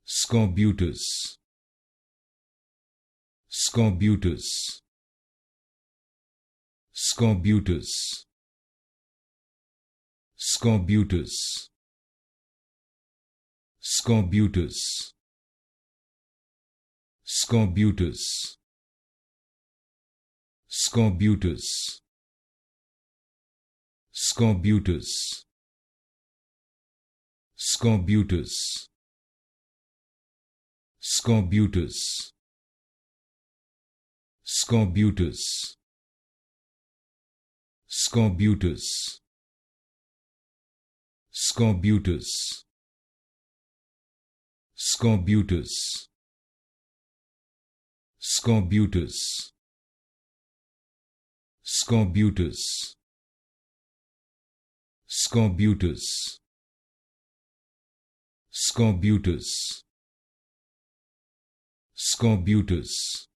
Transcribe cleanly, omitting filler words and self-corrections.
Scorbutus, Scorbutus, Scorbutus, Scorbutus, Scorbutus, Scorbutus, Scorbutus, Scorbutus, Scorbutus, Scorbutus, Scorbutus, Scorbutus, Scorbutus, Scorbutus, Scorbutus, Scorbutus, Scorbutus, Scorbutus, Scorbutus,